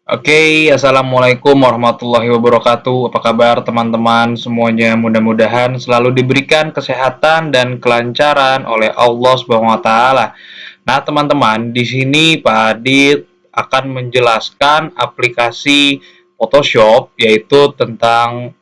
Oke, assalamualaikum warahmatullahi wabarakatuh. Apa kabar teman-teman semuanya? Mudah-mudahan selalu diberikan kesehatan dan kelancaran oleh Allah Subhanahu wa taala. Nah, teman-teman, di sini Pak Adit akan menjelaskan aplikasi Photoshop, yaitu tentang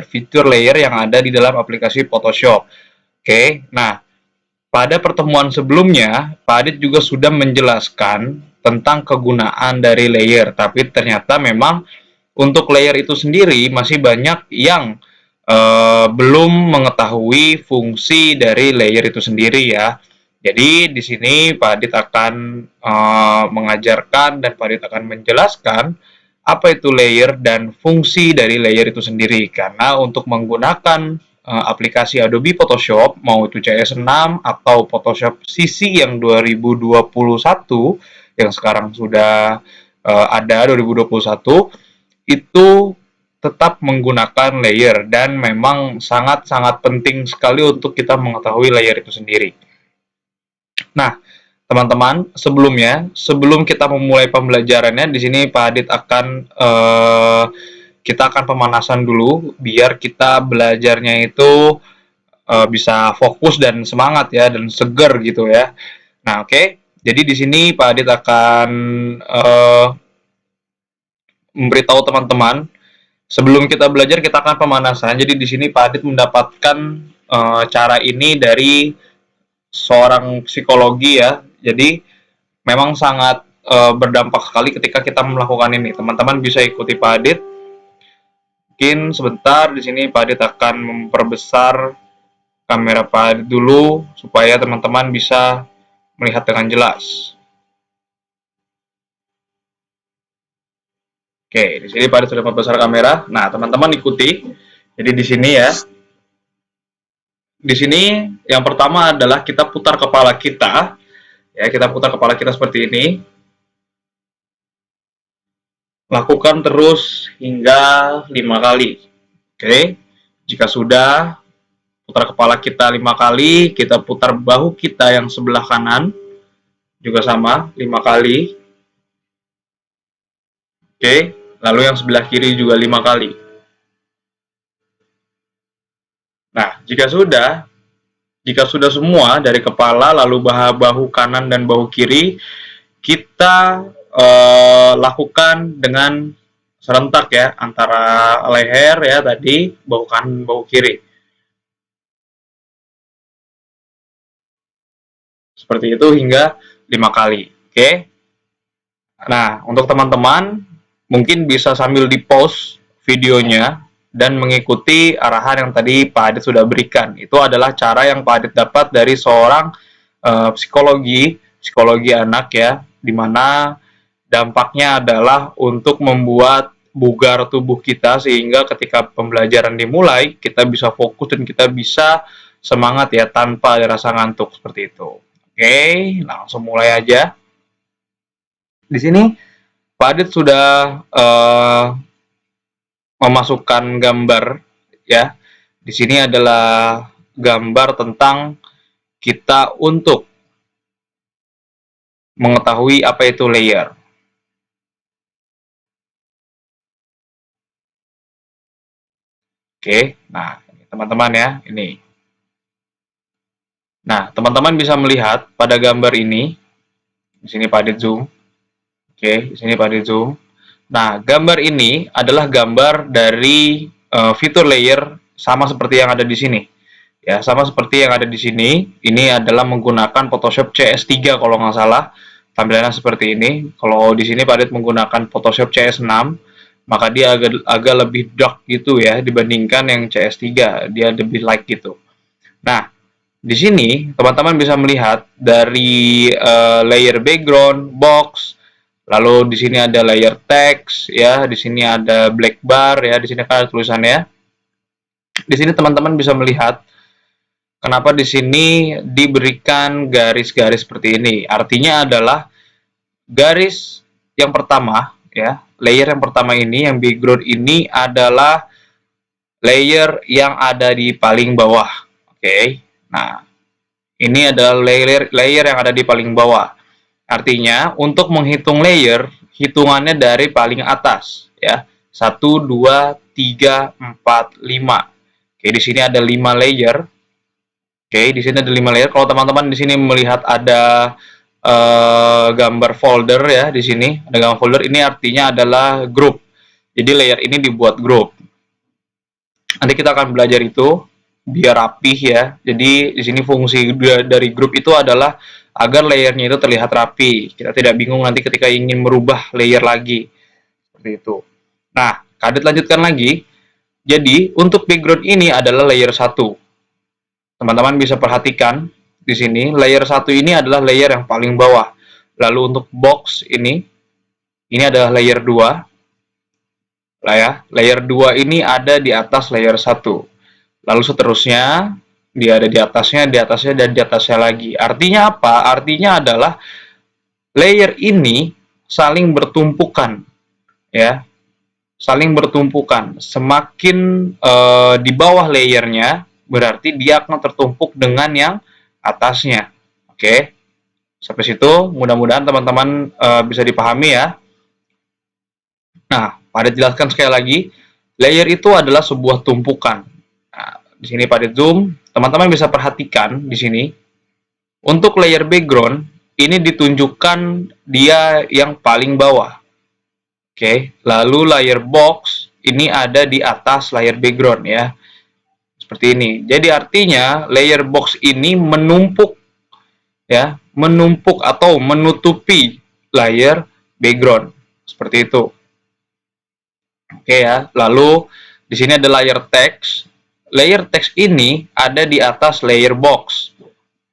fitur layer yang ada di dalam aplikasi Photoshop. Oke, nah, pada pertemuan sebelumnya, Pak Adit juga sudah menjelaskan tentang kegunaan dari layer, tapi ternyata memang untuk layer itu sendiri masih banyak yang belum mengetahui fungsi dari layer itu sendiri ya. Jadi di sini Pak Adit akan mengajarkan dan Pak Adit akan menjelaskan apa itu layer dan fungsi dari layer itu sendiri. Karena untuk menggunakan aplikasi Adobe Photoshop, mau itu CS6 atau Photoshop CC yang 2021 yang sekarang sudah ada 2021, itu tetap menggunakan layer dan memang sangat-sangat penting sekali untuk kita mengetahui layer itu sendiri. Nah, teman-teman, sebelum kita memulai pembelajarannya, di sini Pak Adit akan kita akan pemanasan dulu biar kita belajarnya itu bisa fokus dan semangat ya dan seger gitu ya. Nah, oke. Jadi di sini Pak Adit akan memberitahu teman-teman sebelum kita belajar kita akan pemanasan. Jadi di sini Pak Adit mendapatkan cara ini dari seorang psikologi ya. Jadi memang sangat berdampak sekali ketika kita melakukan ini. Teman-teman bisa ikuti Pak Adit. Mungkin sebentar di sini Pak Adit akan memperbesar kamera Pak Adit dulu supaya teman-teman bisa melihat dengan jelas. Oke, di sini Pak Adit sudah membesar kamera. Nah, teman-teman ikuti. Jadi di sini ya. Di sini yang pertama adalah kita putar kepala kita. Ya, kita putar kepala kita seperti ini. Lakukan terus hingga 5 kali. Oke. Jika sudah putar kepala kita 5 kali, kita putar bahu kita yang sebelah kanan juga sama 5 kali. Oke. Lalu yang sebelah kiri juga 5 kali. Nah, jika sudah semua dari kepala lalu bahu kanan dan bahu kiri, kita lakukan dengan serentak ya antara leher ya tadi, bahu kanan bahu kiri. Seperti itu hingga 5 kali. Oke. Nah, untuk teman-teman mungkin bisa sambil di-pause videonya dan mengikuti arahan yang tadi Pak Adit sudah berikan. Itu adalah cara yang Pak Adit dapat dari seorang psikologi anak ya, di mana dampaknya adalah untuk membuat bugar tubuh kita sehingga ketika pembelajaran dimulai kita bisa fokus dan kita bisa semangat ya tanpa ada rasa ngantuk seperti itu. Oke, langsung mulai aja. Di sini Pak Adit sudah memasukkan gambar ya. Di sini adalah gambar tentang kita untuk mengetahui apa itu layer. Oke, nah teman-teman ya, ini. Nah, teman-teman bisa melihat pada gambar ini, di sini Pak Adit zoom. Oke, di sini Pak Adit zoom. Nah, gambar ini adalah gambar dari fitur layer sama seperti yang ada di sini. Ya, sama seperti yang ada di sini. Ini adalah menggunakan Photoshop CS3 kalau nggak salah. Tampilannya seperti ini. Kalau di sini Pak Adit menggunakan Photoshop CS6, maka dia agak lebih dark gitu ya dibandingkan yang CS3. Dia lebih light gitu. Nah, di sini teman-teman bisa melihat dari layer background, box, lalu di sini ada layer text ya, di sini ada black bar ya, di sini kan ada tulisannya. Di sini teman-teman bisa melihat kenapa di sini diberikan garis-garis seperti ini. Artinya adalah garis yang pertama ya, layer yang pertama ini yang background ini adalah layer yang ada di paling bawah. Oke. Nah, ini adalah layer yang ada di paling bawah. Artinya, untuk menghitung layer, hitungannya dari paling atas ya. 1 2 3 4 5. Oke, di sini ada 5 layer. Oke, di sini ada 5 layer. Kalau teman-teman di sini melihat ada gambar folder ya, di sini ada gambar folder, ini artinya adalah grup. Jadi layer ini dibuat grup. Nanti kita akan belajar itu biar rapih ya. Jadi di sini fungsi dari grup itu adalah agar layernya itu terlihat rapi. Kita tidak bingung nanti ketika ingin merubah layer lagi. Seperti itu. Nah, Kadit lanjutkan lagi. Jadi, untuk background ini adalah layer 1. Teman-teman bisa perhatikan di sini, layer 1 ini adalah layer yang paling bawah. Lalu untuk box ini adalah layer 2. Lah ya, layer 2 ini ada di atas layer 1. Lalu seterusnya, dia ada di atasnya, dan di atasnya lagi. Artinya apa? Artinya adalah layer ini saling bertumpukan, ya, saling bertumpukan. Semakin di bawah layernya, berarti dia akan tertumpuk dengan yang atasnya. Oke, sampai situ mudah-mudahan teman-teman bisa dipahami ya. Nah, pada jelaskan sekali lagi, layer itu adalah sebuah tumpukan. Nah, di sini pada zoom, teman-teman bisa perhatikan di sini. Untuk layer background, ini ditunjukkan dia yang paling bawah. Oke, lalu layer box ini ada di atas layer background ya. Seperti ini. Jadi artinya layer box ini menumpuk ya, menumpuk atau menutupi layer background. Seperti itu. Oke ya. Lalu di sini ada layer text. Layer text ini ada di atas layer box.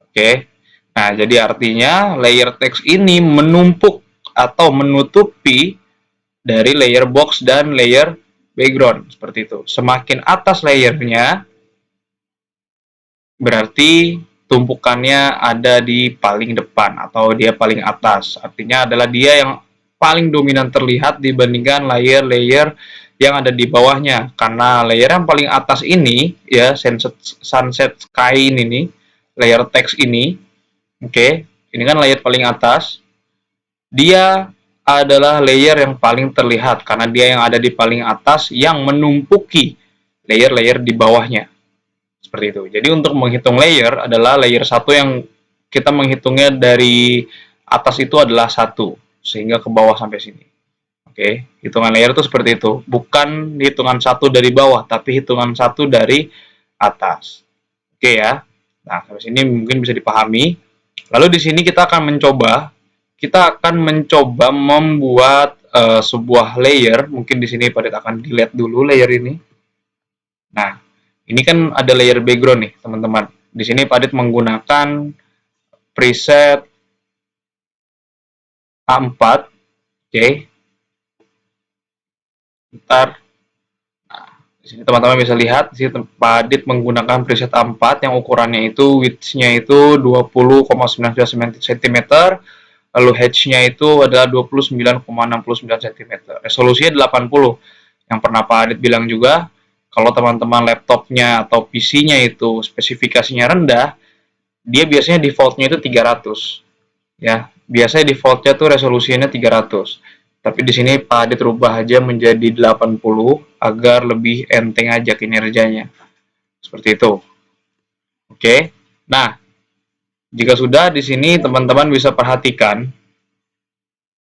Oke. Nah, jadi artinya layer text ini menumpuk atau menutupi dari layer box dan layer background. Seperti itu. Semakin atas layernya, berarti tumpukannya ada di paling depan atau dia paling atas. Artinya adalah dia yang paling dominan terlihat dibandingkan layer-layer yang ada di bawahnya. Karena layer yang paling atas ini, ya, sunset sky ini, layer text ini, oke, ini kan layer paling atas, dia adalah layer yang paling terlihat karena dia yang ada di paling atas yang menumpuki layer-layer di bawahnya. Seperti itu. Jadi untuk menghitung layer adalah layer 1 yang kita menghitungnya dari atas itu adalah 1 sehingga ke bawah sampai sini. Oke, hitungan layer itu seperti itu. Bukan hitungan 1 dari bawah, tapi hitungan 1 dari atas. Oke ya. Nah, sampai sini mungkin bisa dipahami. Lalu di sini kita akan mencoba membuat sebuah layer. Mungkin di sini Padit akan delete dulu layer ini. Nah, ini kan ada layer background nih, teman-teman. Di sini Padit menggunakan preset A4. Oke. Bentar. Nah, di sini teman-teman bisa lihat, di sini Padit menggunakan preset A4 yang ukurannya itu width-nya itu 20,19 cm, lalu height-nya itu adalah 29,69 cm. Resolusinya 80. Yang pernah Padit bilang juga, kalau teman-teman laptopnya atau PC-nya itu spesifikasinya rendah, dia biasanya default-nya itu 300. Ya, biasanya default-nya tuh resolusinya 300. Tapi di sini Padit rubah aja menjadi 80 agar lebih enteng aja kinerjanya. Seperti itu. Oke. Nah, jika sudah di sini teman-teman bisa perhatikan.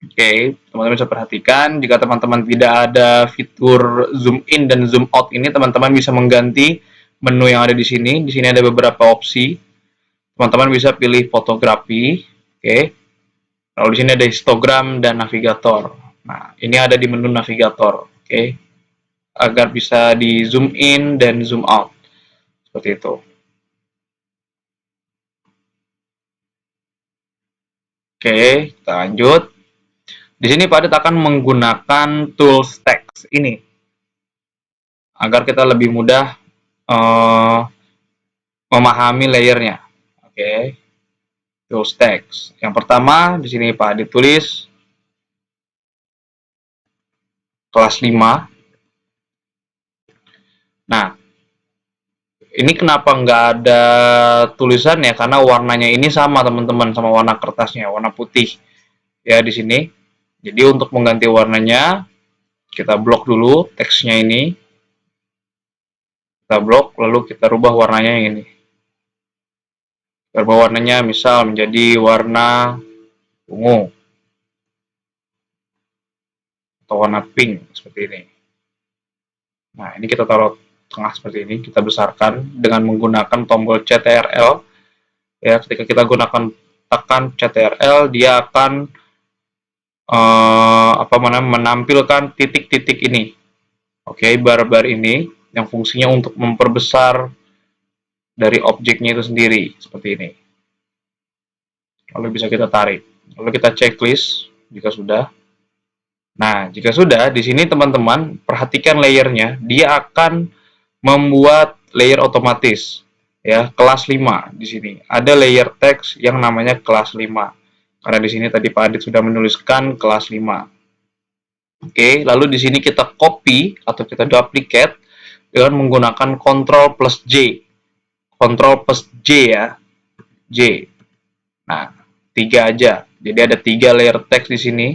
Oke, teman-teman bisa perhatikan jika teman-teman tidak ada fitur zoom in dan zoom out ini, teman-teman bisa mengganti menu yang ada di sini. Di sini ada beberapa opsi. Teman-teman bisa pilih fotografi. Oke. Lalu di sini ada histogram dan navigator. Nah, ini ada di menu navigator, oke, agar bisa di zoom in dan zoom out, seperti itu. Oke, kita lanjut. Di sini Padit akan menggunakan tools text ini, agar kita lebih mudah memahami layernya. Oke, tools text. Yang pertama di sini Padit tulis kelas 5. Nah, ini kenapa nggak ada tulisannya? Karena warnanya ini sama teman-teman, sama warna kertasnya, warna putih. Ya di sini. Jadi untuk mengganti warnanya, kita blok dulu teksnya ini. Kita blok, lalu kita rubah warnanya yang ini. Kita rubah warnanya misal menjadi warna ungu. Atau warna pink, seperti ini. Nah, ini kita taruh tengah seperti ini. Kita besarkan dengan menggunakan tombol CTRL. Ya, ketika kita gunakan tekan CTRL, dia akan menampilkan titik-titik ini. Oke, bar-bar ini yang fungsinya untuk memperbesar dari objeknya itu sendiri, seperti ini. Lalu bisa kita tarik. Lalu kita checklist jika sudah. Nah, jika sudah, di sini teman-teman perhatikan layernya, dia akan membuat layer otomatis. Ya, kelas 5 di sini. Ada layer text yang namanya kelas 5. Karena di sini tadi Pak Adit sudah menuliskan kelas 5. Oke, lalu di sini kita copy atau kita duplicate dengan menggunakan Ctrl plus J. Ctrl plus J ya. J. Nah, 3 aja. Jadi ada 3 layer text di sini.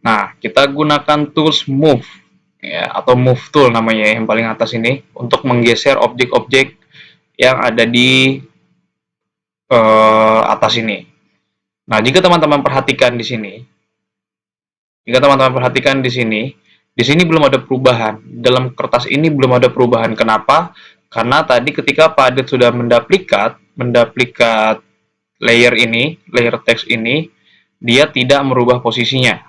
Nah, kita gunakan tools move ya, atau move tool namanya yang paling atas ini untuk menggeser objek-objek yang ada di atas ini. Nah, jika teman-teman perhatikan di sini, di sini belum ada perubahan. Dalam kertas ini belum ada perubahan. Kenapa? Karena tadi ketika Pak Adit sudah menduplikat layer ini, layer text ini, dia tidak merubah posisinya.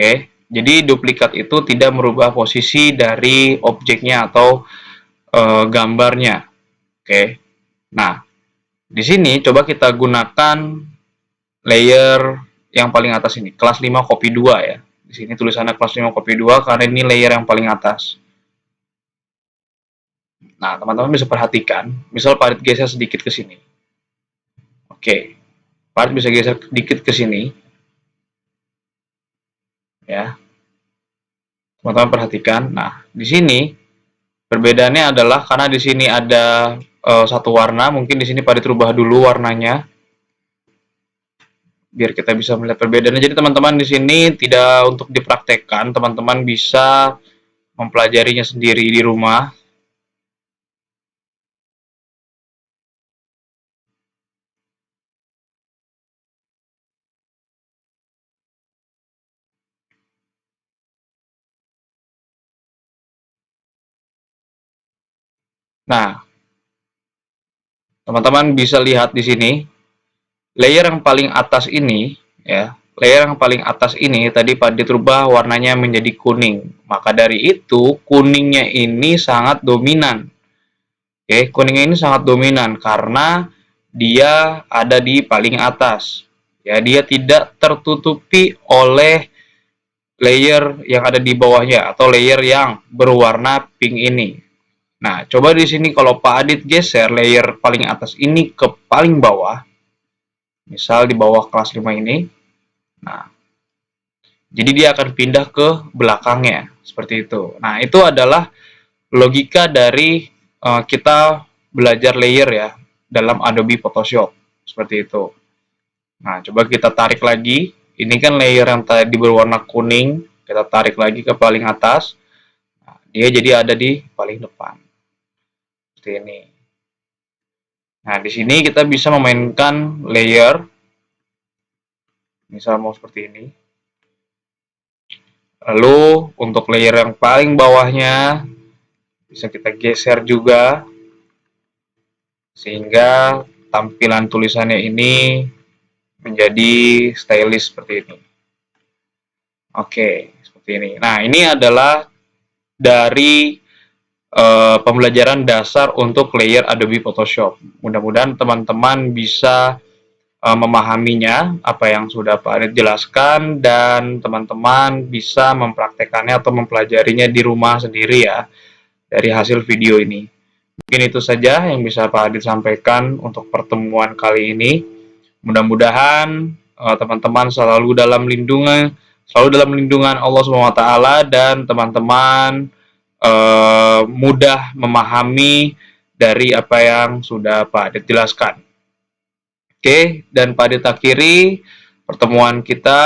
Oke, jadi duplikat itu tidak merubah posisi dari objeknya atau gambarnya. Oke, nah di sini coba kita gunakan layer yang paling atas ini, kelas 5 copy 2 ya. Di sini tulisannya kelas 5 copy 2 karena ini layer yang paling atas. Nah, teman-teman bisa perhatikan, misal Pak Adit geser sedikit ke sini. Oke, Pak Adit bisa geser sedikit ke sini. Ya. Teman-teman perhatikan. Nah, di sini perbedaannya adalah karena di sini ada satu warna, mungkin di sini Pak Adit rubah dulu warnanya. Biar kita bisa melihat perbedaannya. Jadi teman-teman di sini tidak untuk dipraktekkan, teman-teman bisa mempelajarinya sendiri di rumah. Nah, teman-teman bisa lihat di sini layer yang paling atas ini ya. Layer yang paling atas ini tadi Pak Adit rubah warnanya menjadi kuning. Maka dari itu kuningnya ini sangat dominan. Oke, kuningnya ini sangat dominan karena dia ada di paling atas. Ya, dia tidak tertutupi oleh layer yang ada di bawahnya atau layer yang berwarna pink ini. Nah, coba di sini kalau Pak Adit geser layer paling atas ini ke paling bawah, misal di bawah kelas 5 ini. Nah, jadi dia akan pindah ke belakangnya, seperti itu. Nah, itu adalah logika dari kita belajar layer ya dalam Adobe Photoshop, seperti itu. Nah, coba kita tarik lagi. Ini kan layer yang tadi berwarna kuning, kita tarik lagi ke paling atas. Nah, dia jadi ada di paling depan. Seperti ini. Nah, di sini kita bisa memainkan layer. Misal mau seperti ini. Lalu untuk layer yang paling bawahnya bisa kita geser juga sehingga tampilan tulisannya ini menjadi stylish seperti ini. Oke, seperti ini. Nah, ini adalah dari pembelajaran dasar untuk layer Adobe Photoshop. Mudah-mudahan teman-teman bisa memahaminya, apa yang sudah Pak Adit jelaskan, dan teman-teman bisa mempraktekannya atau mempelajarinya di rumah sendiri ya, dari hasil video ini. Mungkin itu saja yang bisa Pak Adit sampaikan untuk pertemuan kali ini. Mudah-mudahan teman-teman selalu dalam lindungan Allah SWT dan teman-teman mudah memahami dari apa yang sudah Pak Adit jelaskan. Oke, dan Pak Adit akhiri pertemuan kita.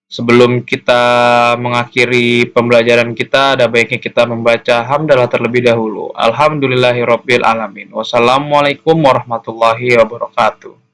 Sebelum kita mengakhiri pembelajaran kita, ada baiknya kita membaca hamdalah terlebih dahulu. Alhamdulillahirabbil alamin. Wassalamualaikum warahmatullahi wabarakatuh.